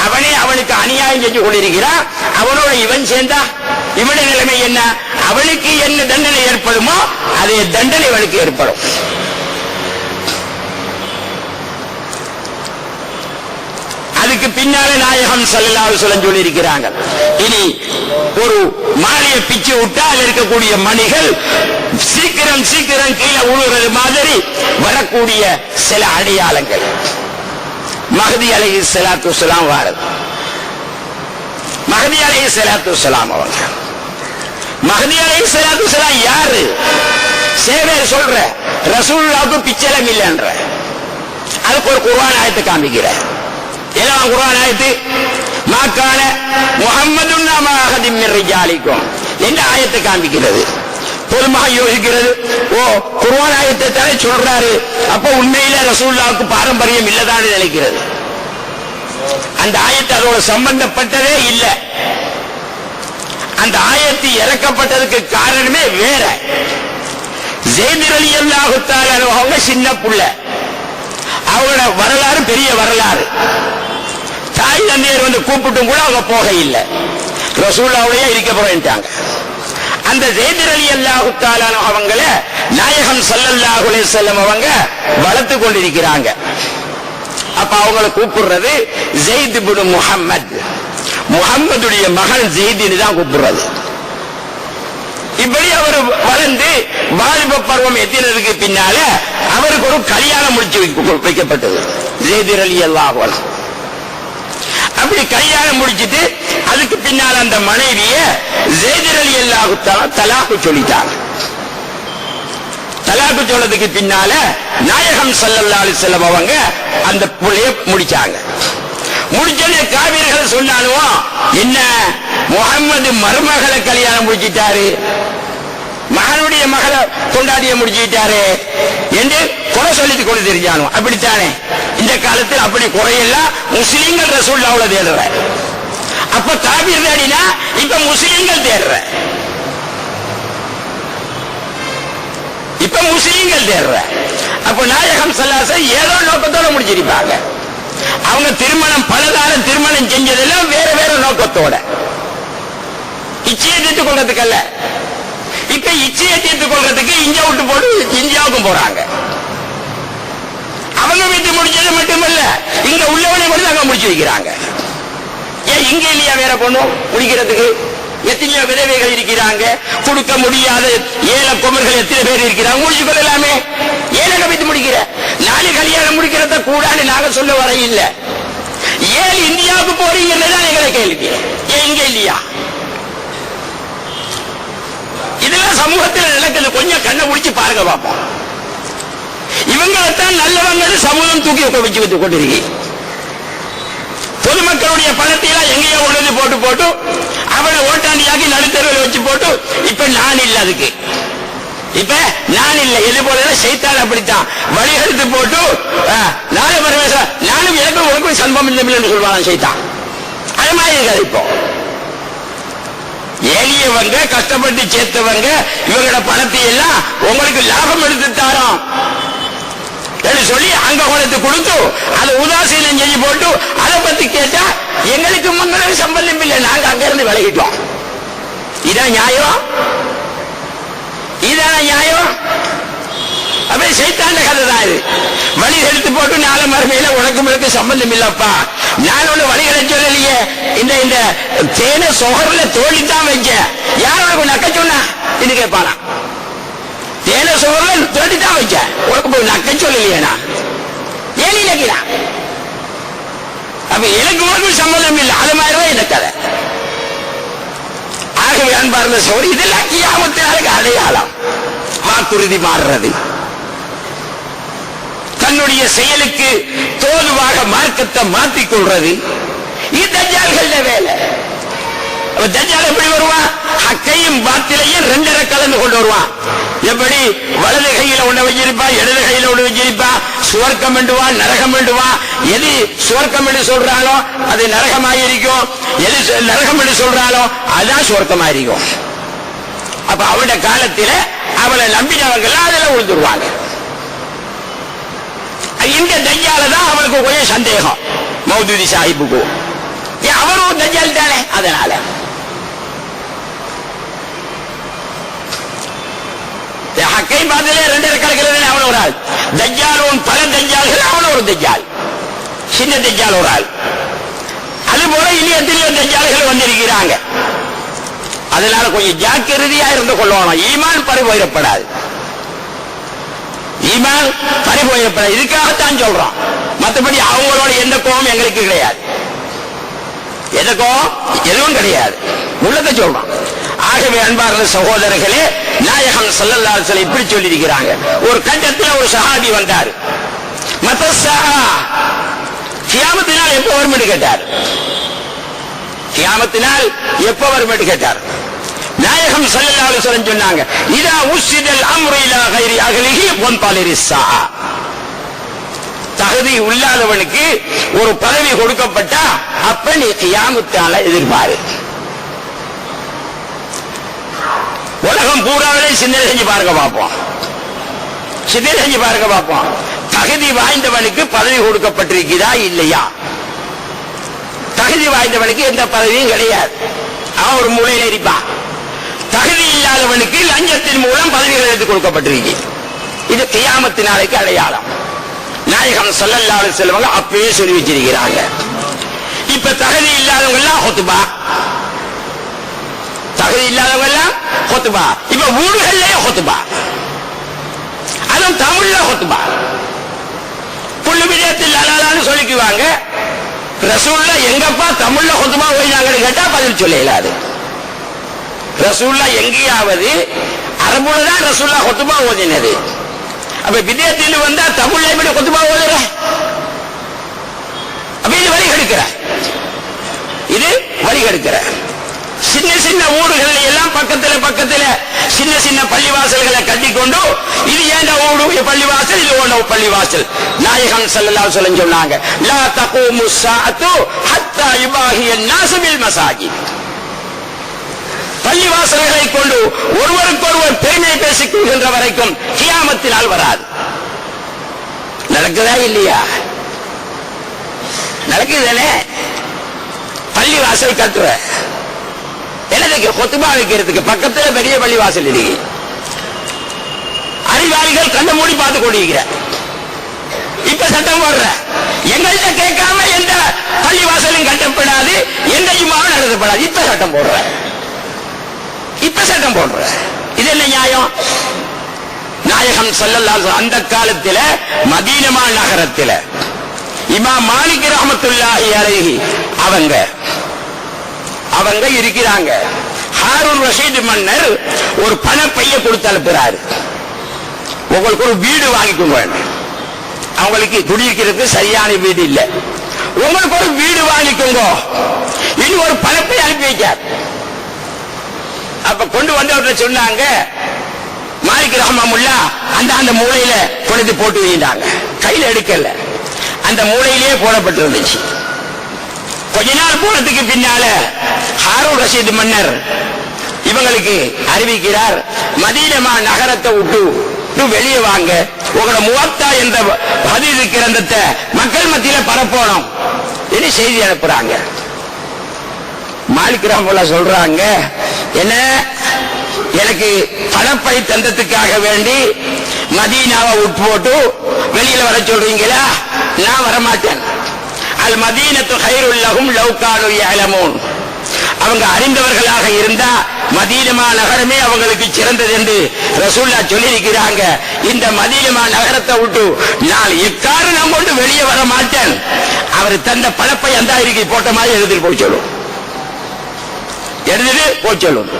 அவனே அவனுக்கு அநியாயம் செஞ்சு கொண்டிருக்கிறான். அவனோட இவன் சேர்ந்தா இவனுடைய நிலைமை என்ன? அவனுக்கு என்ன தண்டனை ஏற்படுமோ அதே தண்டனை அவனுக்கு ஏற்படும். அதுக்கு பின்னாலே நாயகம் ஸல்லல்லாஹு அலைஹி வஸல்லம் சொல்லி இருக்கிறாங்க, இனி ஒரு மாலையை பிச்சு விட்டா அதில் இருக்கக்கூடிய மணிகள் சீக்கிரம் சீக்கிரம் கீழே உழுகிறது மாதிரி வரக்கூடிய சில அடையாளங்கள். மஹ்தி அலைஹிஸ்ஸலாத்து வஸ்ஸலாம் வாரது. மஹ்தி அலைஹிஸ்ஸலாத்து வஸ்ஸலாம் அவங்க. மஹ்தி அலைஹிஸ்ஸலாத்து வஸ்ஸலாம் யாரு? சேவர் சொல்ற ரசூலுல்லாஹ்வுக்கு பிச்சலம் இல்லைன்ற அதுக்கு ஒரு குர்ஆன் ஆயத்தை காமிக்கிற. எல்லாம் குர்ஆன் ஆயத்து மாக்கான முஹம்மதுன் நபி அஹதின் மின் ரிஜாலிக்கும் என்ற ஆயத்தை காமிக்கிறது. பொதுமாக யோசிக்கிறது, ஓ குர்ஆன் ஆயத்தை தானே சொல்றாரு, அப்ப உண்மையில ரசூலுல்லாஹ்வுக்கு பாரம்பரியம் இல்லதான்னு நினைக்கிறது. அந்த ஆயத்து அதோட சம்பந்தப்பட்டதே இல்லை. அந்த ஆயத்து இறக்கப்பட்டதுக்கு காரணமே வேற. ஸைத் ரலியல்லாஹு தஆலா அவங்க சின்ன புள்ள, அவங்களோட வரலாறு பெரிய வரலாறு. தாய் தந்தையர் வந்து கூப்பிட்டும் கூட அவங்க போக இல்லை, ரசூலுல்லாஹ்வுடைய இருக்க போறாங்க. அந்த ஸைத் ரலியல்லாஹு தஆலா அவங்கள நாயகம் ஸல்லல்லாஹு அலைஹி வஸல்லம் அவங்க வளர்த்து கொண்டிருக்கிறாங்க. அப்ப அவங்களை கூப்பிடுறது ஸைத் இப்னு முஹம்மத், முஹம்மதுடைய மகன் ஸைத்னு தான் கூப்பிடுறது. இப்படி அவர் வளர்ந்து வாலிப பருவம் எத்தினதுக்கு பின்னால அவருக்கு ஒரு கல்யாணம் முடிச்சு வைக்கப்பட்டது ஸைத் ரலியல்லாஹு அன்ஹு. அப்படி கல்யாணம் முடிச்சிட்டு அதுக்கு பின்னால் அந்த மனைவிய ஸைத் ரலியல்லாஹு தஆலா தலாக்கு சொல்லிட்டாங்க. தலாக்கு சொன்னதுக்கு பின்னால நாயகம் ஸல்லல்லாஹு அலைஹி வஸல்லம் அவங்க அந்த புள்ளைய முடிச்சாங்க. முடிச்சது காவிர்கள் சொன்னாலும் என்ன, முஹம்மது மருமகளை கல்யாணம் முடிச்சிட்டாரு, மகனுடைய மகளை கொண்டாடிய முடிச்சுட்டாரு என்று குறை சொல்லிட்டு கொண்டு தெரிஞ்சானோ. அப்படித்தானே இந்த காலத்தில் அப்படி குறையெல்லாம் முஸ்லிம்கள் ரசூலுல்லாஹ்வுல தேடுற. அப்ப காபீர் தேடினா இப்ப முஸ்லிம்கள் தேடுற. இப்ப முஸ்லிம்கள் தேடுற. அப்ப நாயகம் ஸல்லல்லாஹு அலைஹி வஸல்லம் ஏதோ நோக்கத்தோட முடிச்சிருப்பாங்க. அவங்க திருமணம் பலதாரம் திருமணம் செஞ்சதெல்லாம் வேற வேற நோக்கத்தோட, இச்சையை தீர்த்துக் கொள்றதுக்கு அல்ல. இப்ப இச்சையை தீர்த்துக் கொள்றதுக்கு இந்தியா விட்டு போட்டு இந்தியாவுக்கும் போறாங்க. அவங்க வீட்டு முடிச்சது மட்டுமல்ல, இங்க உள்ளவனை கொண்டு அங்க முடிச்சு வைக்கிறாங்க. ஏன் இங்க இல்லையா வேற பொண்ணு முடிக்கிறதுக்கு? எத்தனையோ விதவைகள் இருக்கிறாங்க, கொடுக்க முடியாத ஏழை குமர்கள் எத்தனை பேர் இருக்கிறாங்க, முடிச்சு கொள்ளலாமே. ஏழை வைத்து முடிக்கிற நாலு கல்யாணம் முடிக்கிறத கூடாது நாங்க சொல்ல வர இல்ல. ஏன் இந்தியாவுக்கு போறீங்கன்னு எங்களை கேள்வி. ஏன் இங்க இல்லையா? இதெல்லாம் சமூகத்தில் நடக்குது. கொஞ்சம் கண்ணை முடிச்சு பாருங்க பார்ப்போம். இவங்களைத்தான் நல்லவங்க சமூகம் தூக்கி வச்சு வைத்துக் கொண்டிருக்கு. பொதுமக்களுடைய பணத்தை எல்லாம் எங்கேயோ உள்ளது போட்டு போட்டு அவனை ஓட்டாண்டியாக்கி நடுத்தருவில் வச்சு போட்டு இப்ப நான் இல்லை. அதுக்கு இப்ப நான் இல்லை. எது போல சைத்தான் அப்படித்தான் வழிகெடுத்து போட்டு நானும் எனக்கும் உனக்கும் சம்பவம் இல்லை என்று சொல்வாங்க சைத்தான். அது மாதிரி இருக்காது. இப்போ எளியவங்க கஷ்டப்பட்டு சேர்த்தவங்க இவங்களோட பணத்தை எல்லாம் உங்களுக்கு லாபம் எடுத்து தாரோம் சொல்லி அங்க குளத்து கொடுத்து அதை உதாசீனம் செஞ்சு போட்டு அதை பத்தி கேட்டா எங்களுக்கு மங்களுக்கு சம்பந்தம் இல்லை, நாங்க அங்க இருந்து விலகிட்டோம். இதான் நியாயம்? இதான நியாயம்? அப்படி சைத்தாண்ட கதை தான் இது. வழி எடுத்து போட்டு நாளை மறுமையில உனக்கு சம்பந்தம் இல்லப்பா, நான் ஒண்ணு வழிகளை சொல்லலையே, இந்த இந்த தேனை சொகர்ல தோழித்தான் வச்ச, யார் உனக்கு நக்க சொன்னா இது கேட்பானா? தேனை சொகர்ல தோழித்தான் வச்ச, உனக்கு போய் நக்க சொல்லலையே, நான் ஏன் இலக்கிறா? அப்ப எனக்கு உனக்கு சம்பந்தம் இல்லை. அது மாதிரிதான் இந்த கதை. ஆகவே அன்பார்ந்த சோழி இதெல்லாம் கியாமத்தினாலுக்கு அடையாளம். வாக்குறுதி மாறுறது, தன்னுடைய செயலுக்கு தோதுவாக மார்க்கத்தை மாற்றிக் கொள்றது, இது தஜ்ஜால்கள வேலை. தஜ்ஜால் எப்படி வருவான்? ஹக்கையும் பாத்திலையும் ரெண்டரை கலந்து கொண்டு வருவான். எப்படி வலது கையில ஒண்ணு வச்சிருப்பா, இடது கையில ஒண்ணு வச்சிருப்பா, சுவர்க்கம் என்றுவான், நரகம் என்றுவான். எது சுவர்க்கம் என்று சொல்றானோ அது நரகமாயிருக்கும், எது நரகம் என்று சொல்றானோ அதுதான் சுவர்க்கமாயிருக்கும். அப்ப அவருடைய காலத்தில் அவளை நம்பினவங்க அதுல விழுந்துருவாங்க. இந்த தஜ்ஜால தான் அவனுக்கு கொஞ்சம் சந்தேகம் மௌதூதி சாஹிப்புக்கு. அவரும் தஜ்ஜால் தானே, அதனால ஹக்கை பாதிலே 2 கலக்கிறது அவன் ஒரு ஆள். தஜ்ஜாலும் பல தஜ்ஜால்கள், அவன் ஒரு தஜ்ஜால், சின்ன தஜ்ஜால் ஒரு ஆள். அதுபோல இனி எத்தனையோ தஜ்ஜால்கள் வந்திருக்கிறாங்க. அதனால கொஞ்சம் ஜாக்கிரதையா இருந்து கொள்ளணும். ஈமான் பறிபோயிடப்படாது, ஈமான் பறிபோயிடப்படாது. இதுக்காகத்தான் சொல்றோம். மற்றபடி அவங்களோட எந்த கோபம் எங்களுக்கு கிடையாது, எந்த கோபம் எதுவும் கிடையாது, உள்ளதை சொல்றோம். ஆகவே அன்பார்ந்த சகோதரர்களே, நாயகம் ஸல்லல்லாஹு அலைஹி வஸல்லம் இப்படி சொல்லியிருக்கிறாங்க. ஒரு கட்டத்தில் ஒரு சஹாபி வந்தார். மத்தஸா கியாமத்தினால் எப்ப வரும் என்று கேட்டார். கியாமத்தினால் எப்ப வரும் என்று கேட்டார். நாயகம் ஸல்லல்லாஹு அலைஹி வஸல்லம் சொன்னாங்க, இதா உஸ்ஸிதல் அம்ரு இலா கைரி அஹ்லிஹி வன்தலிரிஸ்ஸா. தகுதி இல்லாதவனுக்கு ஒரு பதவி கொடுக்கப்பட்டா அப்ப நீ கியாமத்தால எதிர்பாரு. உலகம் பூராவிலே சிந்தனை செஞ்சு பாருங்க பார்ப்போம், சிந்தனை செஞ்சு பாருங்க பார்ப்போம். தகுதி வாய்ந்தவனுக்கு பதவி கொடுக்கப்பட்டிருக்கிறதா இல்லையா? தகுதி வாய்ந்தவனுக்கு எந்த பதவியும் கிடையாது, அவன் ஒரு மூலையில் இருப்பான். தகுதி இல்லாதவனுக்கு லஞ்சத்தின் மூலம் பதவிகள் எடுத்து கொடுக்கப்பட்டிருக்கு. இது கியாமத்து நாளைக்கு அடையாளம். நாயகம் ஸல்லல்லாஹு அலைஹி வஸல்லம் அப்பவே சொல்லி வச்சிருக்கிறாங்க. இப்ப தகுதி இல்லாதவங்க எல்லாம் ஹுத்பா, தகுதி இல்லாதவங்க எல்லாம் ஹுத்பா. இப்ப ஊர்களே ஹுத்பா, அதுவும் தமிழ்ல ஹுத்பா. புள்ளு விஜயத்தில் அலாலான்னு சொல்லிக்குவாங்க. ரசூல்லா எங்கப்பா தமிழ்ல ஹுத்பா ஓய்னாங்கன்னு கேட்டா பதில் சொல்ல இயலாது. ரசூல்லா எங்கேயாவது அரபுலதான் ரசூல்லா ஹுத்பா ஓதினது. அப்ப விஜயத்தில் வந்தா தமிழ்ல எப்படி ஹுத்பா ஓதுற? அப்ப இது வழி கெடுக்கிற, இது வழி கெடுக்கிற. சின்ன சின்ன ஊர்கள் எல்லாம் பக்கத்துல சின்ன சின்ன பள்ளிவாசல்களை கட்டிக்கொண்டு இது ஏண்ட ஊடு பள்ளிவாசல், இது ஓட பள்ளிவாசல். நாயகம் ஸல்லல்லாஹு அலைஹி வஸல்லம் சொன்னாங்க, லா தகூமு ஸாஅத்து ஹத்தா யுபாஹிய الناس بالمساجد. பள்ளிவாசல்களை கொண்டு ஒருவருக்கொருவர் பெருமை பேசிக் கொள்கின்ற வரைக்கும் கியாமத்தினால் வராது. நடக்குதா இல்லையா? நடக்குதுதானே? பள்ளிவாசல் கட்டுற எனக்கு கொத்துபா வைக்கிறதுக்கு பக்கத்துல பெரிய பள்ளிவாசல் இருக்கு. அறிவாளிகள் கண்ண மூடி பார்த்து கொண்டிருக்கிற. இப்ப சட்டம் போடுற, எங்கள்கிட்ட கேட்காம எந்த பள்ளிவாசலும் கட்டப்படாது, எந்த ஜும்மாவும் நடத்தப்படாது. இப்ப சட்டம் போடுற, இப்ப சட்டம் போடுற. இது என்ன நியாயம்? நாயகம் ஸல்லல்லாஹு அலைஹி வஸல்லம் அந்த காலத்தில் மதீனா நகரத்தில் இமாம் மாலிக் ரஹ்மத்துல்லாஹி அலைஹி அவங்க இருக்கிறாங்க. ஹாரூன் ரஷீத் மன்னர் ஒரு பணப்பைய கொடுத்து அனுப்புறாரு. உங்களுக்கு ஒரு வீடு வாங்கிக்கோங்க, அவங்களுக்கு குடியிருக்கிறதுக்கு சரியான வீடு இல்லை, உங்களுக்கு ஒரு வீடு வாங்கிக்கோங்க, இன்னும் ஒரு பணப்பை அனுப்பி வைக்கார். அப்ப கொண்டு வந்து அவர்கிட்ட சொன்னாங்க, மாலிக் ரஹ்மத்துல்லாஹ் அந்த மூலையில கொண்டு போட்டு வைந்தாங்க. கையில எடுக்கல, அந்த மூலையிலேயே போடப்பட்டிருந்துச்சு. கொஞ்ச நாள் போனதுக்கு பின்னால ஹாரூன் ரஷீத் மன்னர் இவங்களுக்கு அறிவிக்கிறார், மதீனா நகரத்தை விட்டு வெளியே வாங்க, உங்களோட முவத்தா என்ற ஹதீஸ் கிரந்தத்தை மக்கள் மத்தியில பரப்பணும் என்று செய்தி அனுப்புறாங்க. மாலிக் ரஹ்மத்துல்லாஹ் சொல்றாங்க, என்ன எனக்கு பணப்பை தந்தத்துக்காக வேண்டி மதீனாவை விட்டு போட்டு வெளியில வர சொல்றீங்களா? நான் வரமாட்டேன். அல் மதீனத்து கைருல் லஹும் லவ் கானூ யஅலமூன். அவங்க அறிந்தவர்களாக இருந்தா மதீனா நகரமே அவங்களுக்கு சிறந்தது என்று ரசூலுல்லாஹ் சொல்லி இருக்கிறாங்க. இந்த மதீனா நகரத்தை விட்டு நான் எக்காரணம் கொண்டு வெளியே வர மாட்டேன். அவர் தந்த பணப்பை அந்த இருக்கை போட்ட மாதிரி எழுதிட்டு போய் சொல்லும், எழுதிட்டு போய் சொல்லும்.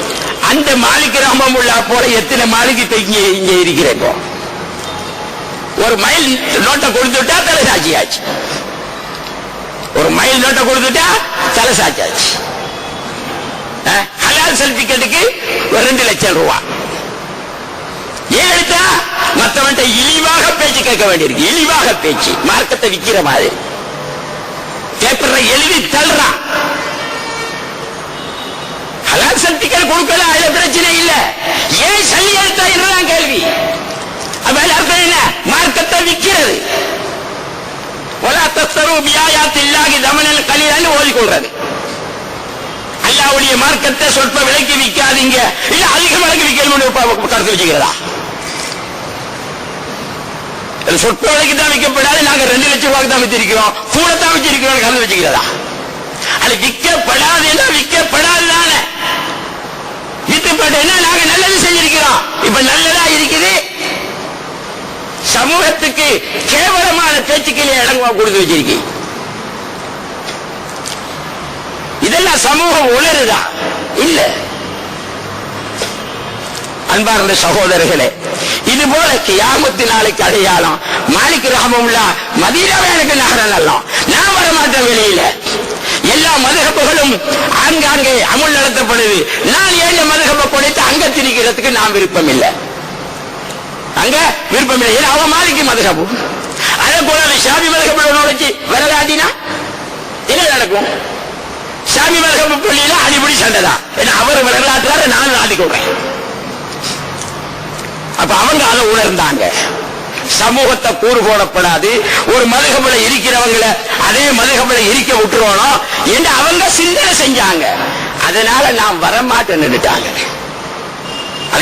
அந்த மாலிக் ரஹ்மத்துல்லாஹ் போல எத்தனை மாலிக் இங்க இருக்கிறேன். ஒரு மைல் நோட்டை கொடுத்துட்டா தலை சாட்சியாச்சு, ஒரு மைல் நோட்டை கொடுத்துட்டா தலை சாட்சியாச்சு. ஹலால் சர்டிபிகேட்டுக்கு 2 லட்சம் ரூபாய் ஏன் எடுத்தா? மற்றவன்ட்ட இழிவாக பேச்சு கேட்க வேண்டியிருக்கு. இழிவாக பேச்சு, மார்க்கத்தை விக்கிற மாதிரி பேப்பரை எழுதி தள்ளுறான். ஹலால் சர்டிபிகேட் கொடுக்கல, அதுல பிரச்சனை இல்ல. ஏன் சல்லி எடுத்தா இதுதான் கேள்வி. அப்ப அர்த்தம் என்ன? மார்க்கத்தை விக்கிறது. வலா தஸ்தரு பிஆயாத்தில்லாஹி தமனல் கலீலன் ஓதிக்கொள்றது. அல்லாஹ்வுடைய மார்க்கத்தை சொற்ப விலைக்கு விற்காதீங்க, இல்ல அதிக விலைக்கு விற்கணும்னு கருத்து வச்சுக்கிறதா? சொற்ப விலைக்கு தான் விற்கப்படாது, நாங்க 2 லட்சம் ரூபாய்க்கு தான் வித்திருக்கிறோம், கூட தான் வச்சிருக்கிறோம் கருத்து வச்சுக்கிறதா? அது விற்கப்படாது, விற்கப்படாதுதானே. வித்துப்பட்டா நாங்க நல்லது செஞ்சிருக்கிறோம், இப்ப நல்லதா இருக்குது. சமூகத்துக்கு கேவலமான பேச்சுக்களை இடங்கா கொடுத்து வச்சிருக்கீங்க. இதெல்லாம் சமூகம் உணருதா? இல்ல. அன்பார்ந்த சகோதரர்களே, இது போல கியாமத்து நாளைக்கு அடையாளம். மாலிக் ரஹ்மத்துல்லாஹ் மதீனாவே எனக்கு நகரம் எல்லாம் நான் வரமாட்டேன் வெளியில. எல்லா மதுஹபுகளும் ஆங்காங்கே அமல் நடத்தப்படுது. நான் ஏழு மதுஹபை கொடுத்து அங்க திணிக்கிறதுக்கு நான் விருப்பம் இல்லை, அங்க விருப்பம் இல்லை. ஏன்னா அவன் மாலிக்கு மதுஹபு. அதே போல ஷாபி மதுஹபுல நுழைச்சி வரலாட்டினா என்ன நடக்கும்? ஷாபி மதுஹபு பள்ளியில அடிப்படி சண்டை தான். ஏன்னா அவர் வரலாற்றாரு, நான் ஆடிக்கொள்றேன். அப்ப அவங்க அதை உணர்ந்தாங்க. சமூகத்தை கூறு போடப்படாது, ஒரு மதுஹபுல இருக்கிறவங்களை அதே மதுஹபுல இருக்க விட்டுறோம் என்று அவங்க சிந்தனை செஞ்சாங்க. அதனால நான் வரமாட்டேன்னுட்டாங்க.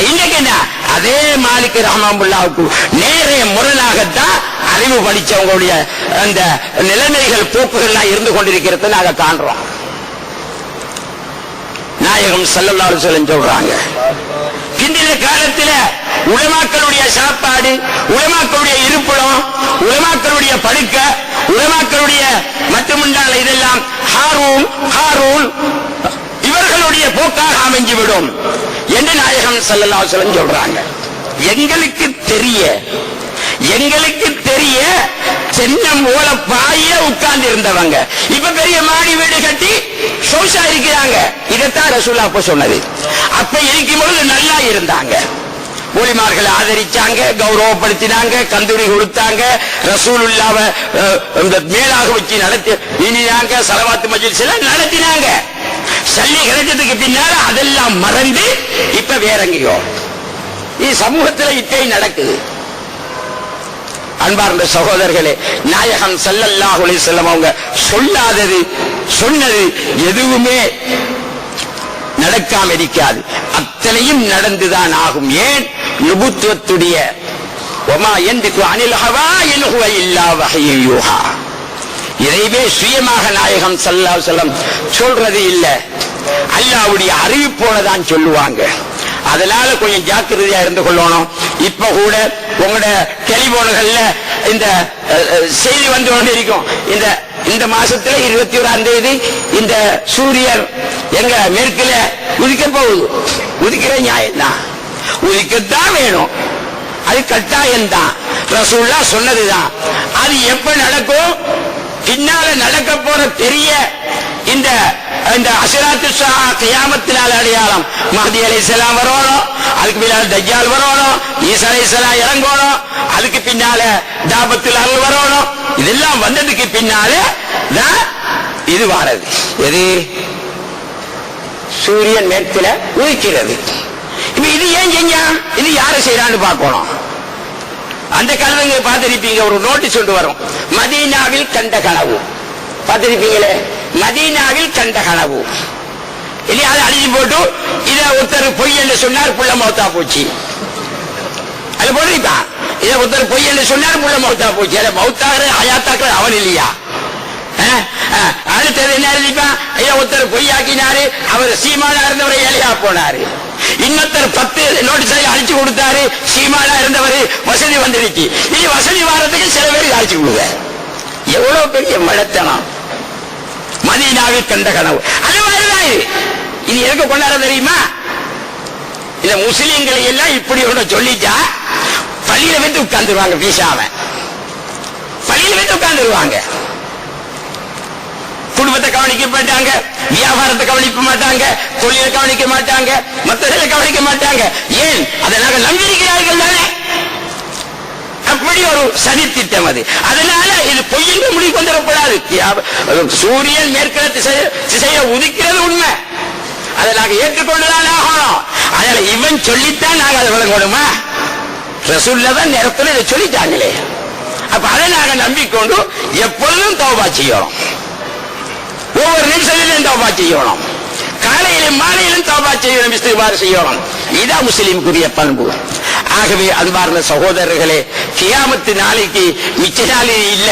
இன்னைக்கு என்ன? அதே மாலிக் ரஹ்மத்துல்லாஹ்வுக்கு நேரே முரணாகத்தான் அறிவு படிச்சவங்களுடைய அந்த நிலைமைகள் போக்குகள்லாம் இருந்து கொண்டிருக்கிறத நாங்க காண்றோம். நாயகம் ஸல்லல்லாஹு அலைஹி வஸல்லம் சொல்றாங்க, பிந்தின காலத்துல உலமாக்களுடைய சாப்பாடு, உலமாக்களுடைய இருப்பிடம், உலமாக்களுடைய படுக்க, உலமாக்களுடைய மட்டுமுண்டான இதெல்லாம் ஹாரூன் இவர்களுடைய போக்காக அமைஞ்சுவிடும் என்று நாயகம் ஸல்லல்லாஹு அலைஹி வஸல்லம் சொல்றாங்க. எங்களுக்கு தெரிய சென்னம் ஓல பாய உட்கார்ந்து இருந்தவங்க இப்ப பெரிய மாடி வீடு கட்டி சோசா இருக்கிறாங்க. இதைத்தான் ரசூலுல்லாஹ் அப்ப சொன்னது. அப்ப இருக்கும்போது நல்லா இருந்தாங்க, ஊலிமார்களை ஆதரிச்சாங்க, கௌரவப்படுத்தினாங்க, கந்தூரி கொடுத்தாங்க, ரசூலுல்லாஹ்வை மேலாக வச்சு நடத்தினாங்க, ஸலவாத் மஜ்லிஸ் எல்லாம் நடத்தினாங்க. சல்லி கிடைச்சதுக்கு பின்னால அதெல்லாம் மறந்து இப்ப வேற எங்கேயோ சமூகத்தில் இட்டை நடக்குது. அன்பார்ந்த சகோதரர்களே, நாயகம் ஸல்லல்லாஹு அலைஹி வஸல்லம் அவங்க சொன்னது எதுவுமே நடக்காம இருக்காது, அத்தனையும் நடந்துதான் ஆகும். ஏன்? நுபுத்துவத்துடைய வமா யன்திகு அனில் ஹவா இன் ஹுவ இல்லா வஹ்யு யூஹா. இதைவே சுயமாக நாயகம் ஸல்லல்லாஹு அலைஹி வஸல்லம் சொல்றது இல்ல, அல்லாஹ்வுடைய அறிவிப்போட தான் சொல்லுவாங்க. அதனால கொஞ்சம் ஜாக்கிரதையா இருந்து கொள்ளணும். இப்ப கூட உங்களோட டெலிபோன்கள்ல இந்த செய்தி வந்து கொண்டிருக்கும். இந்த மாசத்துல 21ஆம் தேதி இந்த சூரியன் எங்க மேற்குல உதிக்க போகுது. உதிக்கிற நியாயம் தான், உதிக்கத்தான் வேணும், அது கட்டாயம் தான், ரசூலுல்லாஹ் சொன்னதுதான். அது எப்ப நடக்கும்? பின்னால நடக்க போற பெரிய இந்த அஷராத்து ஸாஅ கியாமத்தினால அடையாளம். மஹ்தி அலைஹிஸ்ஸலாம் வரணும், அதுக்கு பின்னால தஜ்ஜால் வரணும், ஈசா அலைஹிஸ்ஸலாம் இறங்கணும், அதுக்கு பின்னால தாபத்துல் அர்ள் வரணும். இதெல்லாம் வந்ததுக்கு பின்னால தான் இது வாரது. எது? சூரியன் மேற்குல உதிக்கிறது. இப்ப இது ஏன் செஞ்சா? இது யாரு செய்யறான்னு பார்க்கணும். அந்த கனவு பார்த்திருப்பீங்க, ஒரு நோட்டீஸ் கொண்டு வரும், மதீனாவில் கண்ட கனவு. பார்த்திருப்பீங்களே, மதீனாவில் கண்ட கனவு இல்லையா? அதை அழிஞ்சு போட்டு இதை ஒருத்தர் பொய் என்று சொன்னார், புள்ள மௌத்தா போச்சு. அது போட்டிருப்பான், இதை ஒருத்தர் பொய் என்று சொன்னார், புள்ள மௌத்தா போச்சு. அதை மௌத்தாக அயாத்தாக்கள் அவன் இல்லையா? அடுத்தது என்ன எழுதிப்பான்? இதை ஒருத்தர் பொய்யாக்கினாரு, அவர் சீமானா இருந்தவரை ஏழையா போனாரு. இன்னொருத்தர் 10 நோட்டீஸ் அழிச்சு கொடுத்தாரு, சீமானா இருந்தவர் வசதி வந்துருச்சு. இது வசதி வாரத்துக்கு சில பேருக்கு அழிச்சு கொடுங்க. எவ்வளவு பெரிய மழத்தனம்! மதீனாவில் கண்ட கனவு. அது மாதிரிதான் இது எதுக்கு கொண்டாட தெரியுமா? இந்த முஸ்லீம்களை எல்லாம் இப்படி ஒன்று சொல்லிட்டா பள்ளியில வந்து உட்கார்ந்துருவாங்க, பேசாம பள்ளியில வந்து உட்கார்ந்துருவாங்க. குடும்பத்தை கவனிக்க மாட்டாங்க, வியாபாரத்தை கவனிக்க மாட்டாங்க, தொழிலை கவனிக்க மாட்டாங்க, மற்றதை கவனிக்க மாட்டாங்க. ஏன்? அதை நாங்கள் நம்பியிருக்கிறார்கள் தானே. அப்படி ஒரு சதி திட்டம் அது. அதனால இது பொய்யின்ற முடிவு கொண்டிடப்படாது. சூரியன் மேற்கிற திசையை உதிக்கிறது உண்மை, அதை நாங்க ஏற்றுக்கொண்டுதான் ஆகணும். அதனால இவன் சொல்லித்தான் நாங்க அதை விளங்கணுமா? ரசூலுல்லாஹ் நேரத்தில் இதை சொல்லிட்டாங்களே, அப்ப அதை நாங்க நம்பிக்கொண்டு எப்பொழுதும் தௌபா செய்யணும். ஒவ்வொரு நிமிஷத்திலும் தௌபா செய்யணும், காலையிலும் மாலையிலும் தௌபா செய்யணும், இஸ்திக்பார் செய்யணும். இதான் முஸ்லிமுக்குரிய பண்பு. ஆகவே அன்பார்ந்த சகோதரர்களே, கியாமத்து நாளைக்கு மிச்ச நாளே இல்ல.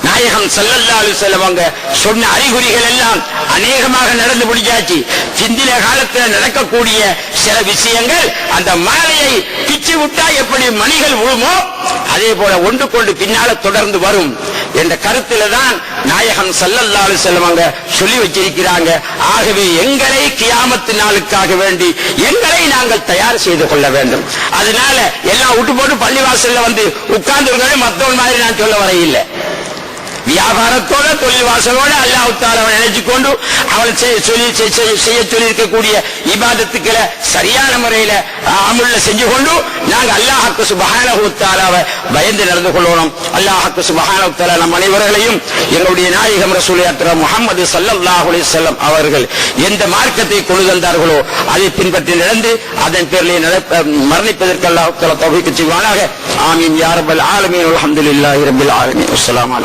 நாயகம் ஸல்லல்லாஹு அலைஹி வஸல்லம் அவங்க சொன்ன அறிகுறிகள் எல்லாம் அநேகமாக நடந்து முடிஞ்சாச்சு. சிந்தின காலத்தில் நடக்கக்கூடிய சில விஷயங்கள் அந்த மாலையை பிச்சு விட்டா எப்படி மணிகள் விழுமோ அதே போல ஒன்று கொண்டு பின்னால தொடர்ந்து வரும் என்ற கருத்தில தான் நாயகம் ஸல்லல்லாஹு அலைஹி வஸல்லம் அவங்க சொல்லி வச்சிருக்கிறாங்க. ஆகவே எங்களை கியாமத்து நாளுக்காக வேண்டி எங்களை நாங்கள் தயார் செய்து கொள்ள வேண்டும். அதனால எல்லாம் விட்டு போட்டு பள்ளிவாசல்ல வந்து உட்கார்ந்து மத்தவன் மாதிரி நான் சொல்ல வர இல்லை. வியாபாரத்தோட தொழில் வாசலோட அல்லாஹ் தஆலா நினைச்சு கொண்டு அவள் செய்ய சொல்லி இருக்கக்கூடிய இபாதத்துக்களை சரியான முறையில அமல்ல செஞ்சு கொண்டு நாங்க அல்லாஹ் சுப்ஹானஹு வ தஆலாவை பயந்து நடந்து கொள்ளணும். அல்லாஹ் சுப்ஹானஹு வ தஆலா நம் அனைவர்களையும் எங்களுடைய நாயகம் ரசூல் அக்ரம் முஹம்மது ஸல்லல்லாஹு அலைஹி வஸல்லம் அவர்கள் எந்த மார்க்கத்தை கொண்டு வந்தார்களோ அதை பின்பற்றி நடந்து அதன் பேரில் மரணிப்பதற்கு அல்லாஹ் தஆலா தௌஃபீக் செய்வானாக. ஆமீன் யா ரப்பல் ஆலமீன். அல்ஹம்துலில்லாஹி ரப்பில் ஆலமீன். அஸ்ஸலாமு அலைக்கும்.